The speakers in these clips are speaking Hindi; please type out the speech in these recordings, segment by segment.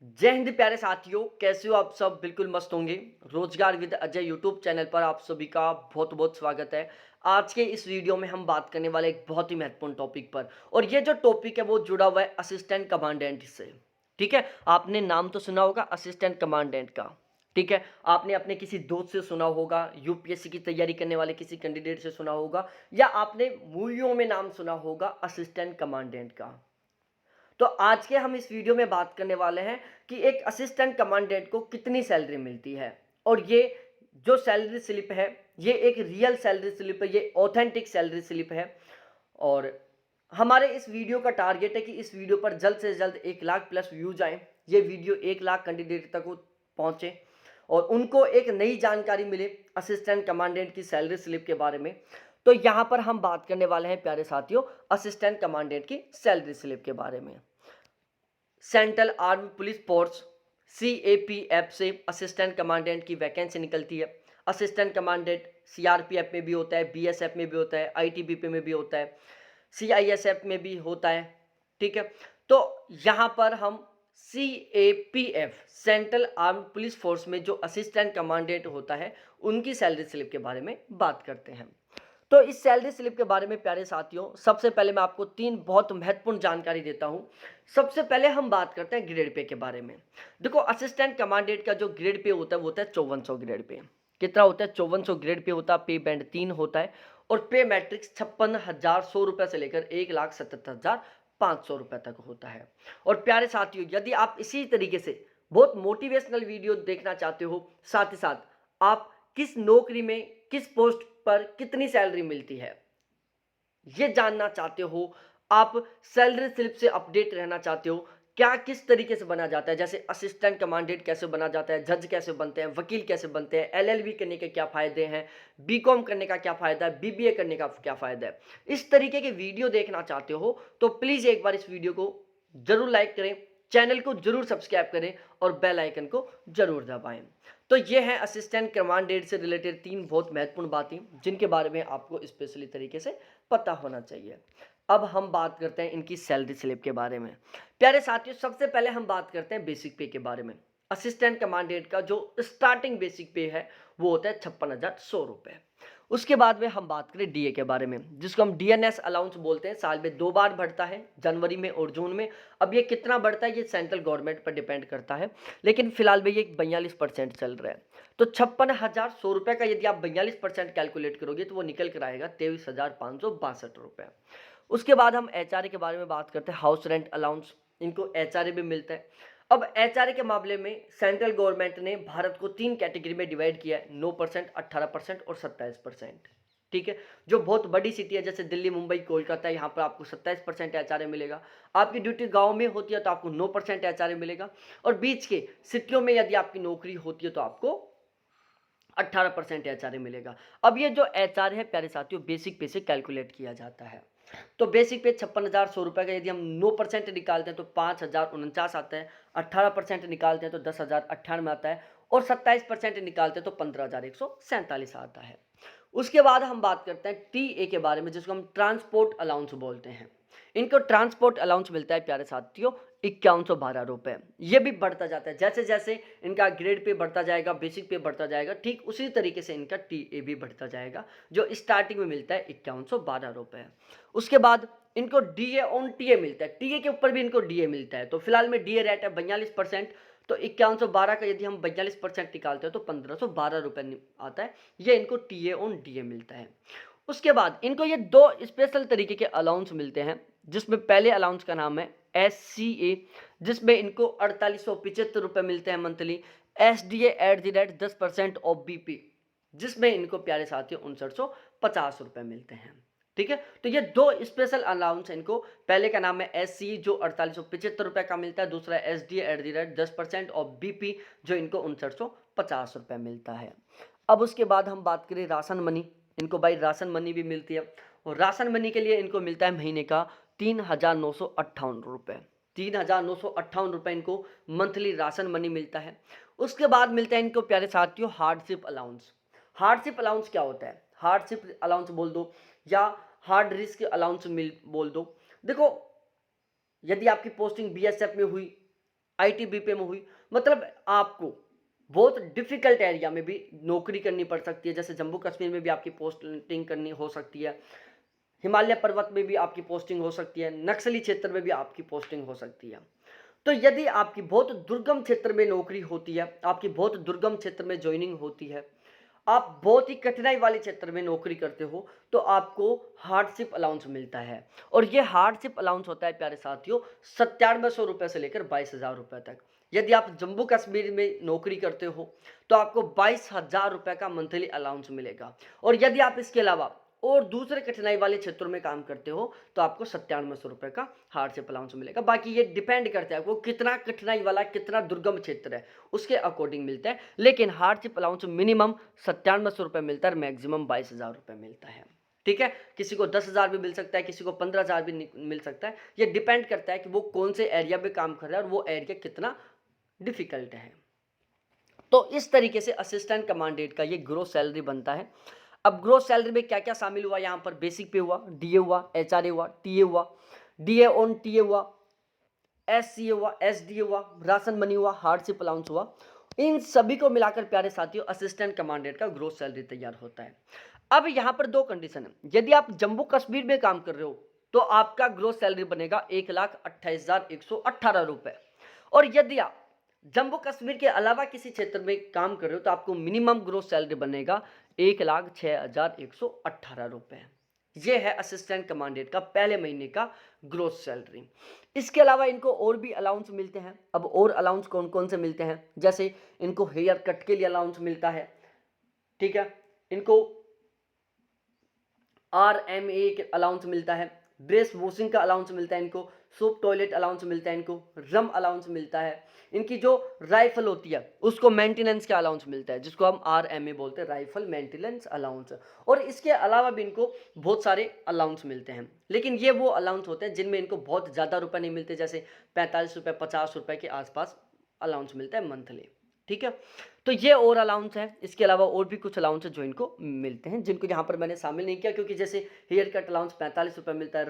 जय हिंद प्यारे साथियों, कैसे हो आप सब? बिल्कुल मस्त होंगे। रोजगार विद अजय यूट्यूब चैनल पर आप सभी का बहुत बहुत स्वागत है। आज के इस वीडियो में हम बात करने वाले एक बहुत ही महत्वपूर्ण टॉपिक पर, और ये जो टॉपिक है वो जुड़ा हुआ है असिस्टेंट कमांडेंट से। ठीक है, आपने नाम तो सुना होगा असिस्टेंट कमांडेंट का। ठीक है, आपने अपने किसी दोस्त से सुना होगा, यूपीएससी की तैयारी करने वाले किसी कैंडिडेट से सुना होगा, या आपने मूवियों में नाम सुना होगा असिस्टेंट कमांडेंट का। तो आज के हम इस वीडियो में बात करने वाले हैं कि एक असिस्टेंट कमांडेंट को कितनी सैलरी मिलती है। और ये जो सैलरी स्लिप है, ये एक रियल सैलरी स्लिप है, ये ऑथेंटिक सैलरी स्लिप है। और हमारे इस वीडियो का टारगेट है कि इस वीडियो पर जल्द से जल्द 1 लाख प्लस व्यूज आए, ये वीडियो 1 लाख कैंडिडेट तक पहुंचे और उनको एक नई जानकारी मिले असिस्टेंट कमांडेंट की सैलरी स्लिप के बारे में। तो यहां पर हम बात करने वाले हैं प्यारे साथियों असिस्टेंट कमांडेंट की सैलरी स्लिप के बारे में। Central arm police force CAPF से असिस्टेंट कमांडेंट की वैकेंसी निकलती है। असिस्टेंट कमांडेंट CRPF में भी होता है, BSF में भी होता है, ITBP में भी होता है, CISF में भी होता है। ठीक है, तो यहाँ पर हम CAPF central arm police force में जो असिस्टेंट कमांडेंट होता है उनकी सैलरी स्लिप के बारे में बात करते हैं। तो इस सैलरी स्लिप के बारे में प्यारे साथियों सबसे पहले मैं आपको 3 बहुत महत्वपूर्ण जानकारी देता हूं। सबसे पहले हम बात करते हैं ग्रेड पे के बारे में। देखो, असिस्टेंट कमांडेंट का जो ग्रेड पे होता है वो होता है 5400 ग्रेड पे। कितना होता है? 5400 ग्रेड पे होता है। पे बैंड 3 होता है और पे मैट्रिक्स 56,100 रुपये से लेकर 1,77,500 रुपये तक होता है। और प्यारे साथियों, यदि आप इसी तरीके से बहुत मोटिवेशनल वीडियो देखना चाहते हो, साथ ही साथ आप किस नौकरी में किस पोस्ट पर कितनी सैलरी मिलती है ये जानना चाहते हो, आप सैलरी स्लिप से अपडेट रहना चाहते हो, क्या किस तरीके से बना जाता है, जैसे असिस्टेंट कमांडेंट कैसे बना जाता है, जज कैसे बनते हैं, वकील कैसे बनते हैं, LLB करने के क्या फ़ायदे हैं, BCom करने का क्या फ़ायदा है, BBA करने का क्या फ़ायदा है, इस तरीके के वीडियो देखना चाहते हो तो प्लीज़ एक बार इस वीडियो को ज़रूर लाइक करें, चैनल को ज़रूर सब्सक्राइब करें और बेल आइकन को ज़रूर दबाएं। तो ये है असिस्टेंट कमांडेंट से रिलेटेड 3 बहुत महत्वपूर्ण बातें जिनके बारे में आपको स्पेशली तरीके से पता होना चाहिए। अब हम बात करते हैं इनकी सैलरी स्लिप के बारे में। प्यारे साथियों, सबसे पहले हम बात करते हैं बेसिक पे के बारे में। असिस्टेंट कमांडेंट का जो स्टार्टिंग बेसिक पे है वो होता है 56,100 रुपये। उसके बाद में हम बात करें DA के बारे में, जिसको हम DNS अलाउंस बोलते हैं। साल में 2 बार बढ़ता है, जनवरी में और जून में। अब ये कितना बढ़ता है ये सेंट्रल गवर्नमेंट पर डिपेंड करता है, लेकिन फिलहाल में ये 42% चल रहा है। तो 56,100 रुपये का यदि आप 42% कैलकुलेट करोगे तो वो निकल कर आएगा 23,562 रुपये। उसके बाद हम HRA के बारे में बात करते हैं। हाउस रेंट अलाउंस, इनको HRA भी मिलता है। अब HRA के मामले में सेंट्रल गवर्नमेंट ने भारत को 3 कैटेगरी में डिवाइड किया है, 9%, 18% और 27%। ठीक है, जो बहुत बड़ी सिटी है जैसे दिल्ली, मुंबई, कोलकाता, यहाँ पर आपको 27% HRA मिलेगा। आपकी ड्यूटी गांव में होती है तो आपको 9% HRA मिलेगा, और बीच के सिटियों में यदि आपकी नौकरी होती है तो आपको 18% HRA मिलेगा। अब ये जो HRA है प्यारे साथियों बेसिक पे से कैलकुलेट किया जाता है। तो बेसिक पे 56,100 रुपये का यदि हम 9% निकालते हैं तो 5,049 आता है, 18% निकालते हैं तो 10,098 आता है, और 27% निकालते हैं तो 15,147 आता है। उसके बाद हम बात करते हैं TA के बारे में, जिसको हम ट्रांसपोर्ट अलाउंस बोलते हैं। इनको ट्रांसपोर्ट अलाउंस मिलता है प्यारे साथियों 5112 रुपये। ये भी बढ़ता जाता है, जैसे जैसे इनका ग्रेड पे बढ़ता जाएगा, बेसिक पे बढ़ता जाएगा, ठीक उसी तरीके से इनका TA भी बढ़ता जाएगा, जो स्टार्टिंग में मिलता है 5112 रुपये। उसके बाद इनको DA ऑन TA मिलता है, TA के ऊपर भी इनको DA मिलता है। तो फिलहाल में DA रेट है 42%, तो 5112 का यदि हम 42% निकालते हैं तो 1512 रुपये आता है। ये इनको TA ऑन DA मिलता है। उसके बाद इनको ये 2 स्पेशल तरीके के अलाउंस मिलते हैं, जिसमें पहले अलाउंस का नाम है SCA, जिसमें इनको 4875 रुपये मिलते हैं monthly. SDA at the rate 10% of BP, जिसमें इनको प्यारे साथियों 5950 रुपये मिलते हैं। ठीक है, तो ये 2 स्पेशल अलाउंस इनको, पहले का नाम है SCA जो 4875 रुपये का मिलता है, दूसरा SDA at the rate 10% of BP जो इनको 5950 रुपये मिलता है। अब उसके बाद हम बात करें राशन मनी, इनको भाई राशन मनी भी मिलती है, और राशन मनी के लिए इनको मिलता है महीने का 3,958 रुपये। 3,958 रुपये इनको मंथली राशन मनी मिलता है। उसके बाद मिलता है इनको प्यारे साथियों हार्डशिप अलाउंस। हार्डशिप अलाउंस क्या होता है? हार्डशिप अलाउंस बोल दो या हार्ड रिस्क अलाउंस मिल बोल दो। देखो, यदि आपकी पोस्टिंग BSF में हुई आईटीबीपी में हुई, मतलब आपको बहुत डिफिकल्ट एरिया में भी नौकरी करनी पड़ सकती है। जैसे जम्मू कश्मीर में भी आपकी पोस्टिंग करनी हो सकती है, हिमालय पर्वत में भी आपकी पोस्टिंग हो सकती है, नक्सली क्षेत्र में भी आपकी पोस्टिंग हो सकती है। तो यदि आपकी बहुत दुर्गम क्षेत्र में नौकरी होती है, आपकी बहुत दुर्गम क्षेत्र में ज्वाइनिंग होती है, आप बहुत ही कठिनाई वाले क्षेत्र में नौकरी करते हो, तो आपको हार्डशिप अलाउंस मिलता है। और ये हार्डशिप अलाउंस होता है प्यारे साथियों 9700 से लेकर 22,000 रुपये तक। यदि आप जम्मू कश्मीर में नौकरी करते हो तो आपको 22,000 रुपये का मंथली अलाउंस मिलेगा। और यदि आप इसके अलावा और दूसरे कठिनाई वाले क्षेत्रों में काम करते हो तो आपको 9700 रुपये का हार्डशिप अलाउंस मिलेगा। बाकी ये डिपेंड करता है आपको कितना कठिनाई वाला, कितना दुर्गम क्षेत्र है, उसके अकॉर्डिंग मिलता है। लेकिन हार्डशिप अलाउंस मिनिमम 9700 रुपये मिलता है और मैक्सिमम 22,000 रुपये मिलता है। ठीक है, किसी को 10,000 भी मिल सकता है, किसी को 15,000 भी मिल सकता है। ये डिपेंड करता है कि वो कौन से एरिया में काम कर रहा है और वो एरिया कितना डिफिकल्ट है। तो इस तरीके से असिस्टेंट कमांडेंट का ये ग्रोस सैलरी बनता है। अब ग्रोस सैलरी में क्या क्या शामिल हुआ, यहाँ पर बेसिक पे हुआ, डीए हुआ, एचआरए हुआ, टीए हुआ, डीए ऑन टीए हुआ, एससीए हुआ, एसडीए हुआ, राशन मनी हुआ, हार्डशिप अलाउंस हुआ। इन सभी को मिलाकर प्यारे साथियों असिस्टेंट कमांडेंट का ग्रोस सैलरी तैयार होता है। अब यहाँ पर दो कंडीशन है। यदि आप जम्मू कश्मीर में काम कर रहे हो तो आपका ग्रोस सैलरी बनेगा 1,28,118 रुपए। और यदि आप जम्मू कश्मीर के अलावा किसी क्षेत्र में काम कर रहे हो तो आपको मिनिमम ग्रोस सैलरी बनेगा 1,06,118 रुपए। ये है असिस्टेंट कमांडेंट का पहले महीने का ग्रोस सैलरी। इसके अलावा इनको और भी अलाउंस मिलते हैं। अब और अलाउंस कौन कौन से मिलते हैं, जैसे इनको हेयर कट के लिए अलाउंस मिलता है, ठीक है, इनको RMA के अलाउंस मिलता है, ड्रेस वॉशिंग का अलाउंस मिलता है, इनको सोप टॉयलेट अलाउंस मिलता है, इनको रम अलाउंस मिलता है, इनकी जो राइफल होती है उसको मेंटेनेंस का अलाउंस मिलता है, जिसको हम RMA बोलते हैं, राइफल मेंटेनेंस अलाउंस। और इसके अलावा भी इनको बहुत सारे अलाउंस मिलते हैं, लेकिन ये वो अलाउंस होते हैं जिनमें इनको बहुत ज़्यादा रुपये नहीं मिलते, जैसे 45 रुपये 50 रुपये के आसपास अलाउंस मिलता है मंथली। ठीक है, तो ये और अलाउंस है। इसके अलावा और भी कुछ अलाउंस है जो इनको मिलते हैं, जिनको यहाँ पर मैंने शामिल नहीं किया, क्योंकि जैसे हेयर कट अलाउंस 45 रुपये मिलता है,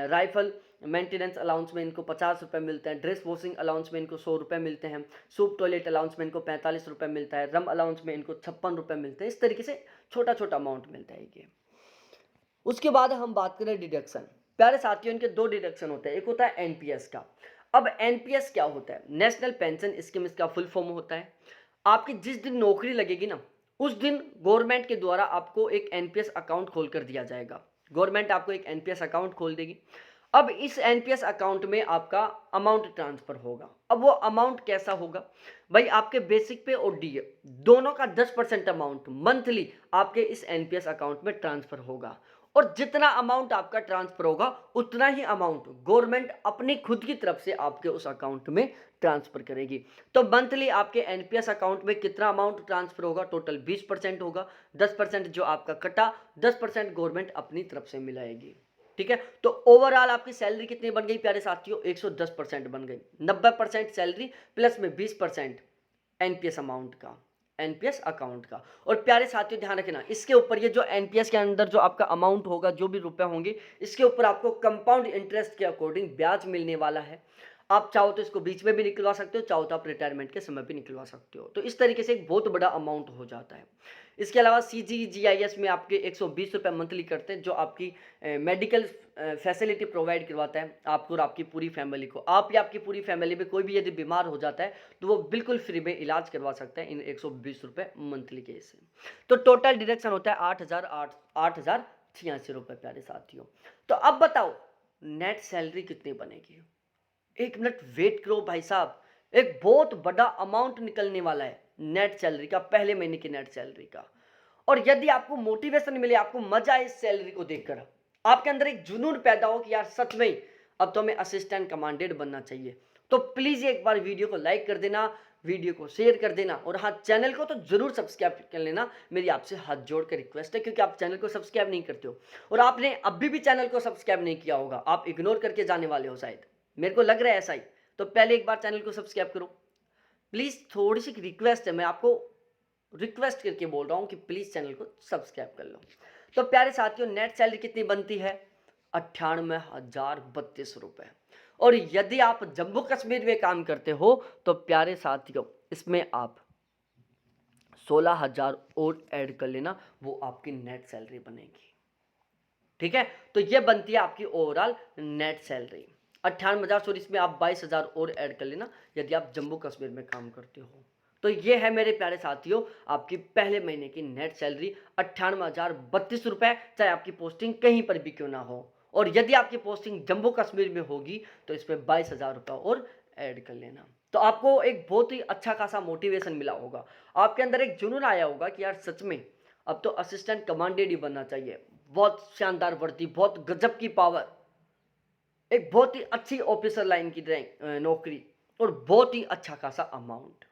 राइफल मेंटेनेंस अलाउंस में इनको 50 रुपये मिलते हैं, ड्रेस वॉशिंग अलाउंस में इनको 100 रुपये मिलते हैं, सूप टॉयलेट अलाउंस में इनको 45 रुपये मिलता है, रम अलाउंस में इनको 56 रुपये मिलते हैं। इस तरीके से छोटा छोटा अमाउंट मिलता है ये। उसके बाद हम बात करें डिडक्शन। प्यारे साथियों, इनके दो डिडक्शन होते हैं। एक होता है एनपीएस का। अब एनपीएस क्या होता है? नेशनल पेंशन स्कीम इसका फुल फॉर्म होता है। आपकी जिस दिन नौकरी लगेगी ना, उस दिन गवर्नमेंट के द्वारा आपको एक एनपीएस अकाउंट खोल कर दिया जाएगा। गवर्नमेंट आपको एक एनपीएस अकाउंट खोल देगी। अब इस एनपीएस अकाउंट में आपका अमाउंट ट्रांसफर होगा। अब वो अमाउंट कैसा होगा भाई? आपके बेसिक पे और डीए दोनों का 10% अमाउंट मंथली आपके इस एनपीएस अकाउंट में ट्रांसफर होगा। और जितना अमाउंट आपका ट्रांसफर होगा उतना ही अमाउंट गवर्नमेंट अपनी खुद की तरफ से आपके उस अकाउंट में ट्रांसफर करेगी। तो मंथली आपके एनपीएस अकाउंट में कितना अमाउंट ट्रांसफर होगा? टोटल 20% होगा। 10% जो आपका कटा, 10% गवर्नमेंट अपनी तरफ से मिलाएगी। ठीक है, तो ओवरऑल आपकी सैलरी कितनी बन गई प्यारे साथियों? 110% बन गई। 90% सैलरी प्लस में 20% एनपीएस अमाउंट का, एनपीएस अकाउंट का। और प्यारे साथियों ध्यान रखना, इसके ऊपर ये जो एनपीएस के अंदर जो आपका अमाउंट होगा, जो भी रुपए होंगे, इसके ऊपर आपको कंपाउंड इंटरेस्ट के अकॉर्डिंग ब्याज मिलने वाला है। आप चाहो तो इसको बीच में भी निकलवा सकते हो, चाहो तो आप रिटायरमेंट के समय भी निकलवा सकते हो। तो इस तरीके से एक बहुत बड़ा अमाउंट हो जाता है। इसके अलावा CGGIS में आपके 120 रुपये मंथली करते हैं, जो आपकी मेडिकल फैसिलिटी प्रोवाइड करवाता है आपको और आपकी पूरी फैमिली को। आप या आपकी पूरी फैमिली में कोई भी यदि बीमार हो जाता है तो वो बिल्कुल फ्री में इलाज करवा सकता है इन 120 रुपये मंथली के से। तो टोटल डिडक्शन होता है 8,086 रुपये प्यारे साथियों। तो अब बताओ नेट सैलरी कितनी बनेगी? एक मिनट वेट करो भाई साहब, एक बहुत बड़ा अमाउंट निकलने वाला है नेट सैलरी का, पहले महीने की नेट सैलरी का। और यदि आपको मोटिवेशन मिले, आपको मजा आए इस सैलरी को देखकर, आपके अंदर एक जुनून पैदा हो कि यार सच में अब तो हमें असिस्टेंट कमांडेंट बनना चाहिए, तो प्लीज एक बार वीडियो को लाइक कर देना, वीडियो को शेयर कर देना, और हाँ चैनल को तो जरूर सब्सक्राइब कर लेना। मेरी आपसे हाथ जोड़ कर रिक्वेस्ट है, क्योंकि आप चैनल को सब्सक्राइब नहीं करते हो और आपने अभी भी चैनल को सब्सक्राइब नहीं किया होगा, आप इग्नोर करके जाने वाले हो शायद, मेरे को लग रहा है ऐसा ही। तो पहले एक बार चैनल को सब्सक्राइब करो प्लीज़। थोड़ी सी रिक्वेस्ट है, मैं आपको रिक्वेस्ट करके बोल रहा हूँ कि प्लीज़ चैनल को सब्सक्राइब कर लो। तो प्यारे साथियों, नेट सैलरी कितनी बनती है? 98,032 रुपये। और यदि आप जम्मू कश्मीर में काम करते हो तो प्यारे साथियों इसमें आप 16,000 और ऐड कर लेना, वो आपकी नेट सैलरी बनेगी। ठीक है, तो ये बनती है आपकी ओवरऑल नेट सैलरी 98,000। सॉरी, इसमें आप 22,000 और ऐड कर लेना यदि आप जम्मू कश्मीर में काम करते हो। तो ये है मेरे प्यारे साथियों आपकी पहले महीने की नेट सैलरी 98,032 रुपये, चाहे आपकी पोस्टिंग कहीं पर भी क्यों ना हो। और यदि आपकी पोस्टिंग जम्मू कश्मीर में होगी तो इसमें 22,000 रुपये और ऐड कर लेना। तो आपको एक बहुत ही अच्छा खासा मोटिवेशन मिला होगा, आपके अंदर एक जुनून आया होगा कि यार सच में अब तो असिस्टेंट कमांडेड ही बनना चाहिए। बहुत शानदार वर्दी, बहुत गजब की पावर, एक बहुत ही अच्छी ऑफिसर लाइन की नौकरी और बहुत ही अच्छा खासा अमाउंट।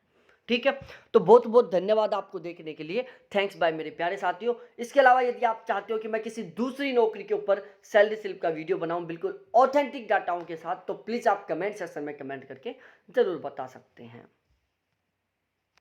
ठीक है, तो बहुत बहुत धन्यवाद आपको देखने के लिए, थैंक्स बाय मेरे प्यारे साथियों। इसके अलावा यदि आप चाहते हो कि मैं किसी दूसरी नौकरी के ऊपर सैलरी स्लिप का वीडियो बनाऊं बिल्कुल ऑथेंटिक डाटाओं के साथ, तो प्लीज़ आप कमेंट सेक्शन में कमेंट करके ज़रूर बता सकते हैं।